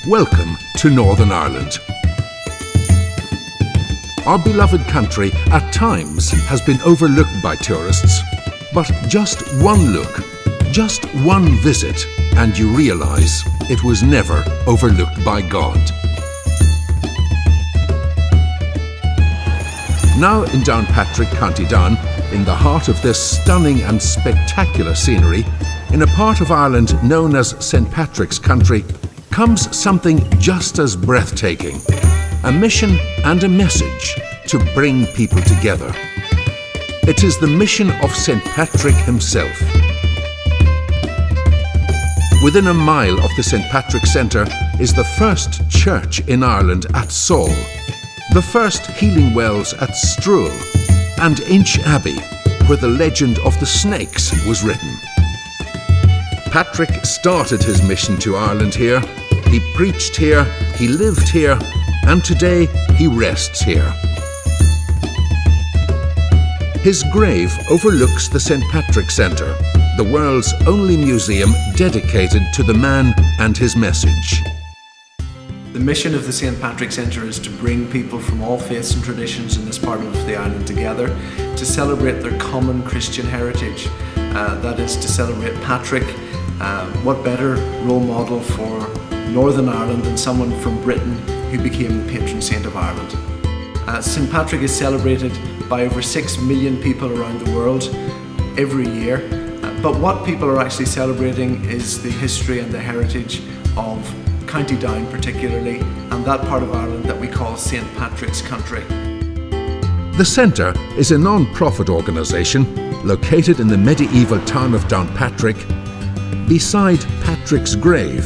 Welcome to Northern Ireland. Our beloved country at times has been overlooked by tourists, but just one look, just one visit, and you realise it was never overlooked by God. Now in Downpatrick, County Down, in the heart of this stunning and spectacular scenery, in a part of Ireland known as St. Patrick's Country, comes something just as breathtaking, a mission and a message to bring people together. It is the mission of St. Patrick himself. Within a mile of the St. Patrick Centre is the first church in Ireland at Saul, the first healing wells at Struel, and Inch Abbey, where the legend of the snakes was written. Patrick started his mission to Ireland here. He preached here, he lived here, and today he rests here. His grave overlooks the St. Patrick Centre, the world's only museum dedicated to the man and his message. The mission of the St. Patrick Centre is to bring people from all faiths and traditions in this part of the island together to celebrate their common Christian heritage. That is to celebrate Patrick. What better role model for Northern Ireland than someone from Britain who became the patron saint of Ireland. St. Patrick is celebrated by over 6 million people around the world every year, but what people are actually celebrating is the history and the heritage of County Down particularly, and that part of Ireland that we call St. Patrick's Country. The Centre is a non-profit organisation located in the medieval town of Downpatrick, beside Patrick's grave,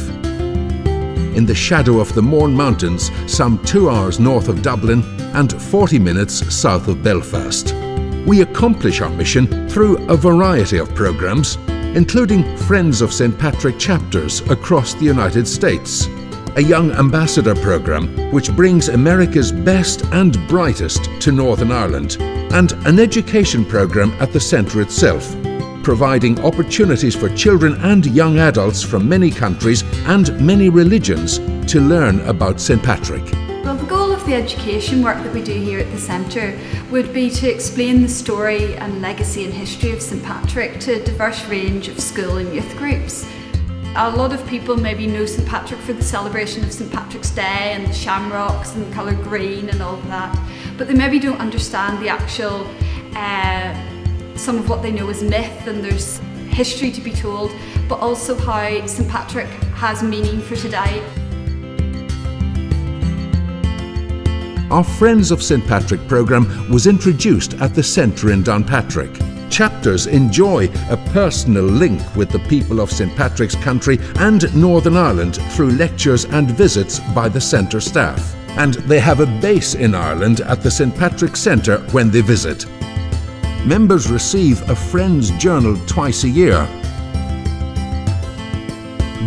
in the shadow of the Mourne Mountains, some 2 hours north of Dublin and 40 minutes south of Belfast. We accomplish our mission through a variety of programmes, including Friends of St. Patrick chapters across the United States, a Young Ambassador programme which brings America's best and brightest to Northern Ireland, and an education programme at the centre itself, providing opportunities for children and young adults from many countries and many religions to learn about St. Patrick. Well, the goal of the education work that we do here at the Centre would be to explain the story and legacy and history of St. Patrick to a diverse range of school and youth groups. A lot of people maybe know St. Patrick for the celebration of St. Patrick's Day and the shamrocks and the colour green and all of that, but they maybe don't understand the actual some of what they know is myth, and there's history to be told, but also how St. Patrick has meaning for today. Our Friends of St. Patrick programme was introduced at the Centre in Downpatrick. Chapters enjoy a personal link with the people of St. Patrick's Country and Northern Ireland through lectures and visits by the Centre staff. And they have a base in Ireland at the St. Patrick Centre when they visit. Members receive a Friends Journal twice a year,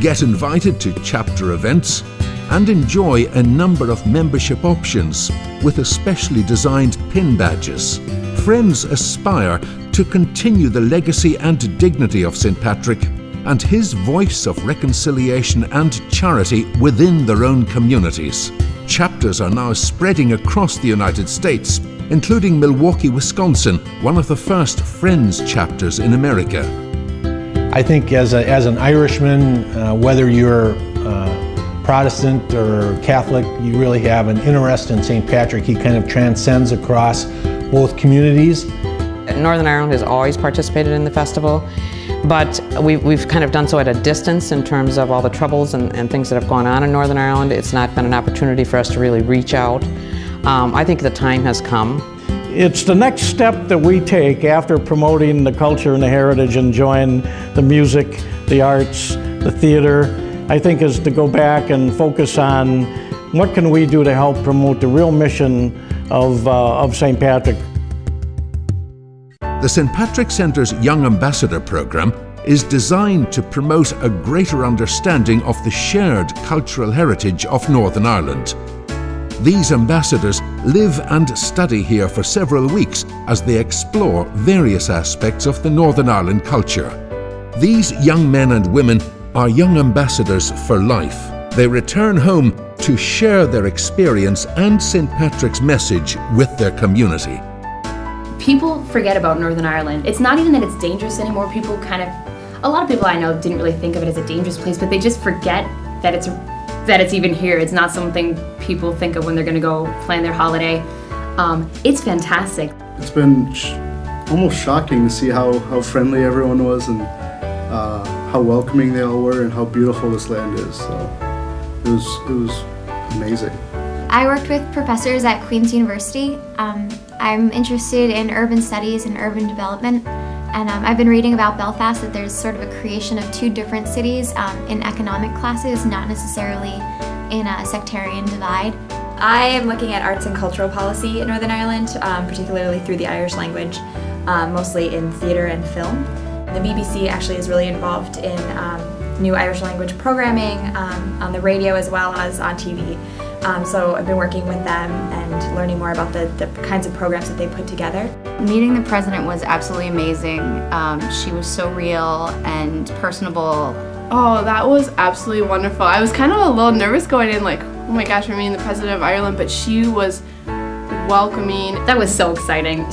get invited to chapter events, and enjoy a number of membership options with especially designed pin badges. Friends aspire to continue the legacy and dignity of St. Patrick and his voice of reconciliation and charity within their own communities. Chapters are now spreading across the United States, including Milwaukee, Wisconsin, one of the first Friends chapters in America. I think as an Irishman, whether you're Protestant or Catholic, you really have an interest in St. Patrick. He kind of transcends across both communities. Northern Ireland has always participated in the festival, but we've kind of done so at a distance in terms of all the troubles and things that have gone on in Northern Ireland. It's not been an opportunity for us to really reach out. I think the time has come. It's the next step that we take after promoting the culture and the heritage, enjoying the music, the arts, the theater, I think, is to go back and focus on what can we do to help promote the real mission of St. Patrick. The St. Patrick Centre's Young Ambassador programme is designed to promote a greater understanding of the shared cultural heritage of Northern Ireland. These ambassadors live and study here for several weeks as they explore various aspects of the Northern Ireland culture. These young men and women are young ambassadors for life, They return home to share their experience and St. Patrick's message with their community. People forget about Northern Ireland. It's not even that it's dangerous anymore. A lot of people I know didn't really think of it as a dangerous place, but they just forget that it's even here. It's not something people think of when they're going to go plan their holiday. It's fantastic. It's been almost shocking to see how friendly everyone was and how welcoming they all were and how beautiful this land is. So it was amazing. I worked with professors at Queen's University. I'm interested in urban studies and urban development, and I've been reading about Belfast, that there's sort of a creation of two different cities in economic classes, not necessarily in a sectarian divide. I am looking at arts and cultural policy in Northern Ireland, particularly through the Irish language, mostly in theatre and film. The BBC actually is really involved in new Irish language programming on the radio as well as on TV. So I've been working with them and learning more about the kinds of programs that they put together. Meeting the president was absolutely amazing. She was so real and personable. Oh, that was absolutely wonderful. I was kind of a little nervous going in, like, oh my gosh, we're meeting the president of Ireland, but she was welcoming. That was so exciting.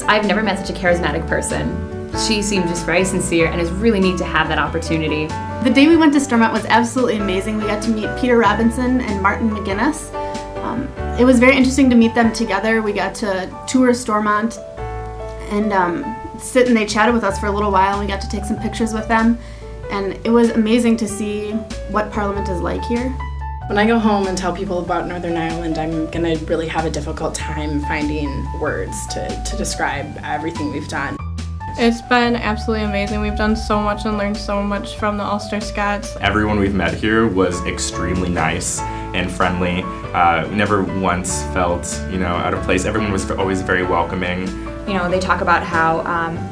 I've never met such a charismatic person. She seemed just very sincere, and it's really neat to have that opportunity. The day we went to Stormont was absolutely amazing. We got to meet Peter Robinson and Martin McGuinness. It was very interesting to meet them together. We got to tour Stormont and sit, and they chatted with us for a little while, and we got to take some pictures with them. And it was amazing to see what Parliament is like here. When I go home and tell people about Northern Ireland, I'm going to really have a difficult time finding words to describe everything we've done. It's been absolutely amazing. We've done so much and learned so much from the Ulster Scots. Everyone we've met here was extremely nice and friendly. We never once felt, out of place. Everyone was always very welcoming. They talk about how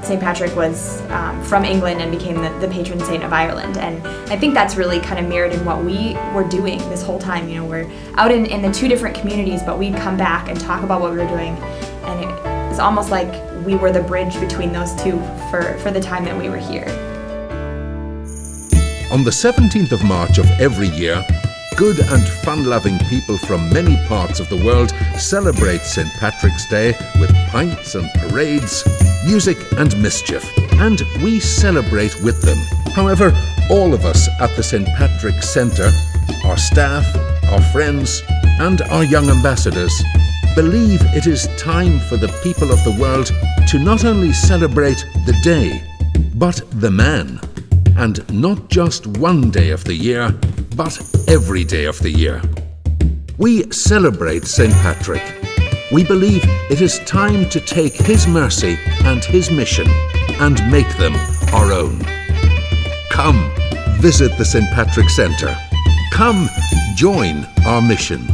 St. Patrick was from England and became the patron saint of Ireland, and I think that's really kind of mirrored in what we were doing this whole time. We're out in the two different communities, but we'd come back and talk about what we were doing, and it was almost like we were the bridge between those two for the time that we were here. On the 17th of March of every year, good and fun-loving people from many parts of the world celebrate St. Patrick's Day with pints and parades, music and mischief, and we celebrate with them. However, all of us at the St. Patrick's Centre, our staff, our friends, and our young ambassadors believe it is time for the people of the world to not only celebrate the day, but the man. And not just one day of the year, but every day of the year. We celebrate St. Patrick. We believe it is time to take his mercy and his mission and make them our own. Come, visit the St. Patrick Centre. Come, join our mission.